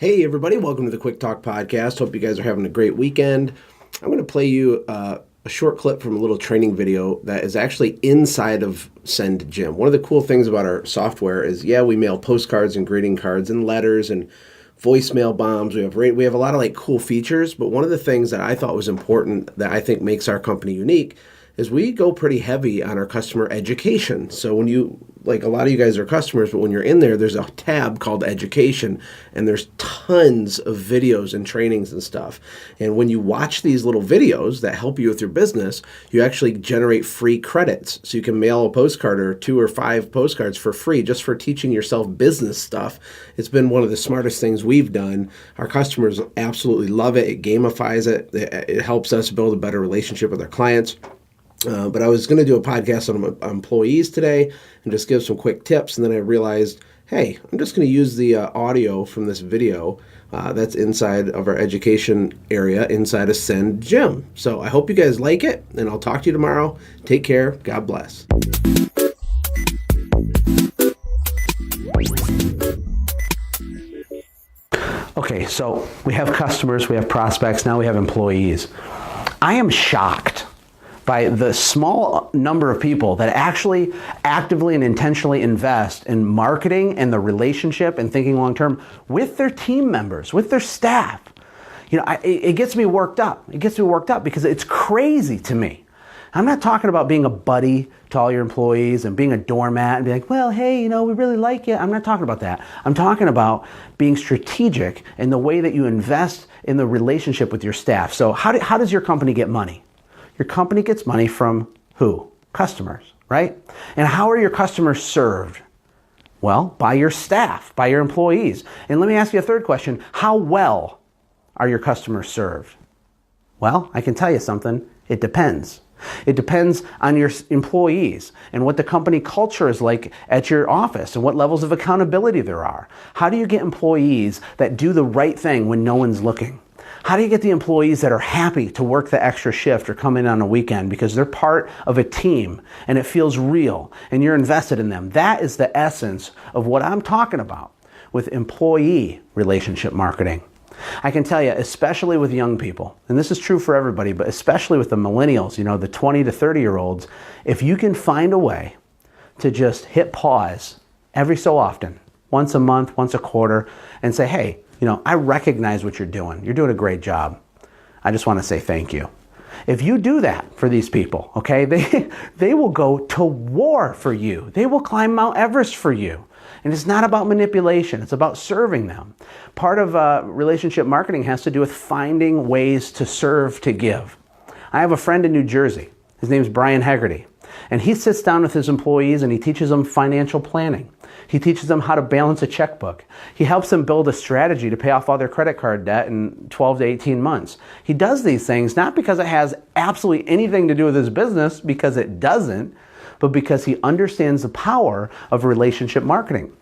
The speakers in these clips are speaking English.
Hey everybody, welcome to the Quick Talk Podcast. Hope you guys are having a great weekend. I'm going to play you a short clip from a little training video that is actually inside of Send Gym. One of the cool things about our software is, we mail postcards and greeting cards and letters and voicemail bombs. We have a lot of cool features, but one of the things that I thought was important that I think makes our company unique is we go pretty heavy on our customer education. So when you, a lot of you guys are customers, but when you're in there, there's a tab called education, and there's tons of videos and trainings and stuff. And when you watch these little videos that help you with your business, you actually generate free credits. So you can mail a postcard or 2 or 5 postcards for free just for teaching yourself business stuff. It's been one of the smartest things we've done. Our customers absolutely love it. It gamifies it. It helps us build a better relationship with our clients. But I was going to do a podcast on employees today and just give some quick tips. And then I realized, hey, I'm just going to use the audio from this video that's inside of our education area inside of Send Gym. So I hope you guys like it, and I'll talk to you tomorrow. Take care. God bless. Okay, so we have customers, we have prospects, now we have employees. I am shocked by the small number of people that actually actively and intentionally invest in marketing and the relationship and thinking long term with their team members, with their staff. It gets me worked up. It gets me worked up because it's crazy to me. I'm not talking about being a buddy to all your employees and being a doormat and being like, well, hey, we really like you. I'm not talking about that. I'm talking about being strategic in the way that you invest in the relationship with your staff. So how does your company get money? Your company gets money from who? Customers, right? And how are your customers served? Well, by your staff, by your employees. And let me ask you a third question. How well are your customers served? Well, I can tell you something. It depends. It depends on your employees and what the company culture is like at your office and what levels of accountability there are. How do you get employees that do the right thing when no one's looking? How do you get the employees that are happy to work the extra shift or come in on a weekend because they're part of a team and it feels real and you're invested in them? That is the essence of what I'm talking about with employee relationship marketing. I can tell you, especially with young people, and this is true for everybody, but especially with the millennials, the 20 to 30-year-olds, if you can find a way to just hit pause every so often, once a month, once a quarter, and say, hey, I recognize what you're doing. You're doing a great job. I just want to say thank you. If you do that for these people, okay, they will go to war for you. They will climb Mount Everest for you. And it's not about manipulation. It's about serving them. Part of relationship marketing has to do with finding ways to serve, to give. I have a friend in New Jersey. His name is Brian Hegarty. And he sits down with his employees and he teaches them financial planning. He teaches them how to balance a checkbook. He helps them build a strategy to pay off all their credit card debt in 12 to 18 months. He does these things not because it has absolutely anything to do with his business, because it doesn't, but because he understands the power of relationship marketing.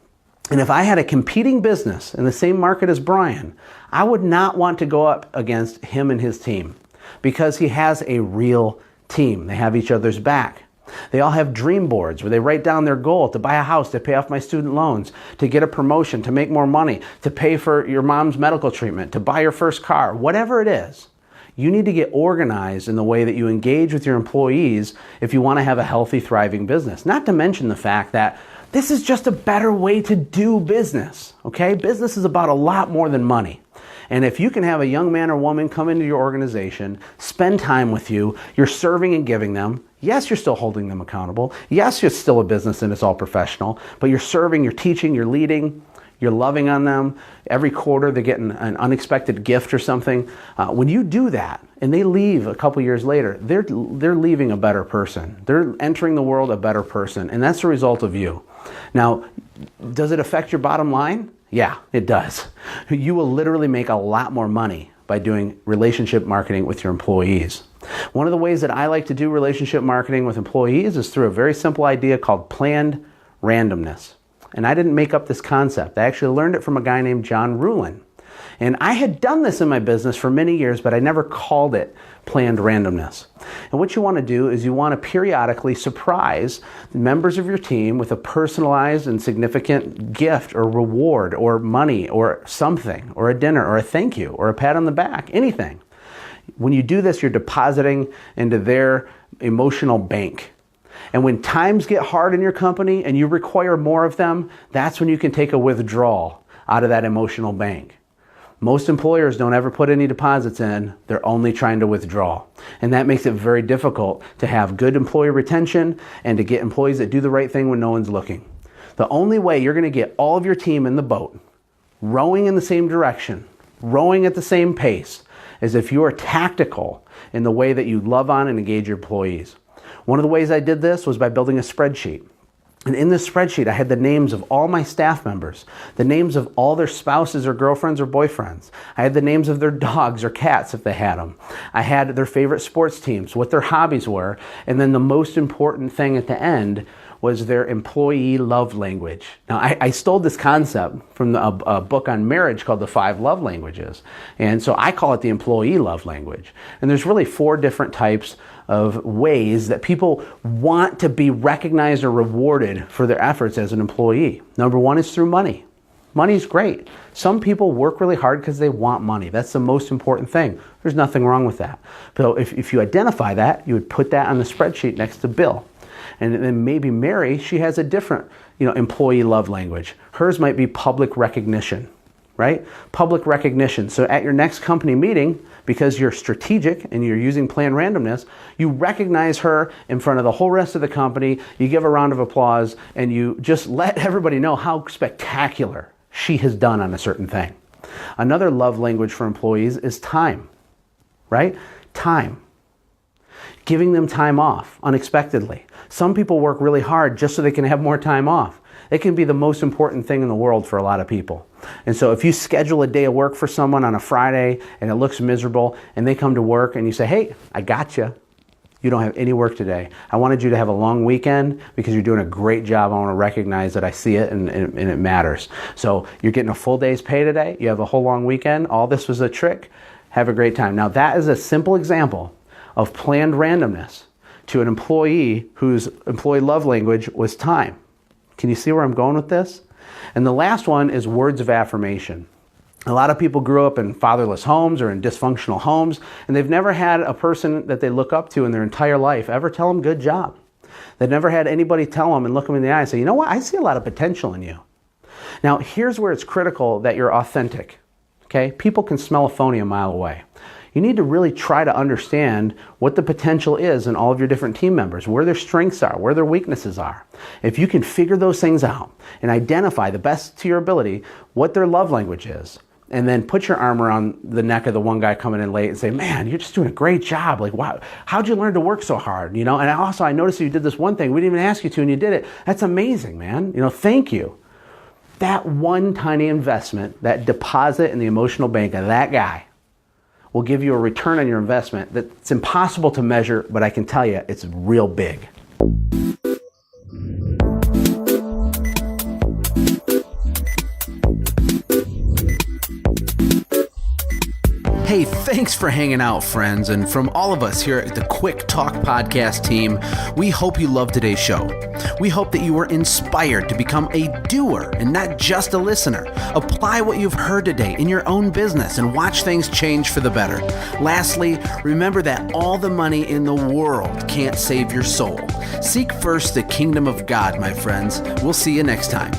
And if I had a competing business in the same market as Brian, I would not want to go up against him and his team because he has a real team. They have each other's back. They all have dream boards where they write down their goal to buy a house, to pay off my student loans, to get a promotion, to make more money, to pay for your mom's medical treatment, to buy your first car, whatever it is. You need to get organized in the way that you engage with your employees if you want to have a healthy, thriving business. Not to mention the fact that this is just a better way to do business, okay? Business is about a lot more than money. And if you can have a young man or woman come into your organization, spend time with you, you're serving and giving them. Yes, you're still holding them accountable. Yes, it's still a business and it's all professional, but you're serving, you're teaching, you're leading, you're loving on them. Every quarter they're getting an unexpected gift or something. When you do that and they leave a couple years later, they're leaving a better person. They're entering the world a better person, and that's the result of you. Now, does it affect your bottom line? Yeah, it does. You will literally make a lot more money by doing relationship marketing with your employees. One of the ways that I like to do relationship marketing with employees is through a very simple idea called planned randomness. And I didn't make up this concept. I actually learned it from a guy named John Ruhlin. And I had done this in my business for many years, but I never called it planned randomness. And what you want to do is you want to periodically surprise members of your team with a personalized and significant gift or reward or money or something, or a dinner or a thank you or a pat on the back, anything. When you do this, you're depositing into their emotional bank. And when times get hard in your company and you require more of them, that's when you can take a withdrawal out of that emotional bank. Most employers don't ever put any deposits in, they're only trying to withdraw. And that makes it very difficult to have good employee retention and to get employees that do the right thing when no one's looking. The only way you're going to get all of your team in the boat, rowing in the same direction, rowing at the same pace, is if you are tactical in the way that you love on and engage your employees. One of the ways I did this was by building a spreadsheet. And in this spreadsheet, I had the names of all my staff members, the names of all their spouses or girlfriends or boyfriends. I had the names of their dogs or cats if they had them. I had their favorite sports teams, what their hobbies were, and then the most important thing at the end was their employee love language. Now, I stole this concept from a book on marriage called The 5 Love Languages. And so I call it the employee love language. And there's really 4 different types of ways that people want to be recognized or rewarded for their efforts as an employee. Number 1 is through money. Money's great. Some people work really hard because they want money. That's the most important thing. There's nothing wrong with that. So if you identify that, you would put that on the spreadsheet next to Bill. And then maybe Mary, she has a different, employee love language. Hers might be public recognition, right? Public recognition. So at your next company meeting, because you're strategic and you're using planned randomness, you recognize her in front of the whole rest of the company, you give a round of applause, and you just let everybody know how spectacular she has done on a certain thing. Another love language for employees is time, right? Time. Giving them time off unexpectedly. Some people work really hard just so they can have more time off. It can be the most important thing in the world for a lot of people. And so if you schedule a day of work for someone on a Friday and it looks miserable and they come to work and you say, hey, I got you. You don't have any work today. I wanted you to have a long weekend because you're doing a great job. I want to recognize that I see it and it matters. So you're getting a full day's pay today. You have a whole long weekend. All this was a trick. Have a great time. Now that is a simple example of planned randomness to an employee whose employee love language was time. Can you see where I'm going with this? And the last one is words of affirmation. A lot of people grew up in fatherless homes or in dysfunctional homes, and they've never had a person that they look up to in their entire life ever tell them good job. They've never had anybody tell them and look them in the eye and say, you know what, I see a lot of potential in you. Now, here's where it's critical that you're authentic. Okay? People can smell a phony a mile away. You need to really try to understand what the potential is in all of your different team members, where their strengths are, where their weaknesses are. If you can figure those things out and identify the best to your ability what their love language is, and then put your arm around the neck of the one guy coming in late and say, man, you're just doing a great job. Like, wow, how'd you learn to work so hard? And also I noticed you did this one thing we didn't even ask you to and you did it. That's amazing, man. Thank you. That one tiny investment, that deposit in the emotional bank of that guy will give you a return on your investment that's impossible to measure, but I can tell you it's real big. Hey, thanks for hanging out, friends. And from all of us here at the Quick Talk Podcast team, we hope you loved today's show. We hope that you were inspired to become a doer and not just a listener. Apply what you've heard today in your own business and watch things change for the better. Lastly, remember that all the money in the world can't save your soul. Seek first the kingdom of God, my friends. We'll see you next time.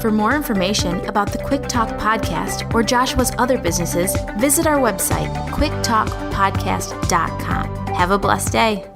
For more information about the Quick Talk Podcast or Joshua's other businesses, visit our website, quicktalkpodcast.com. Have a blessed day.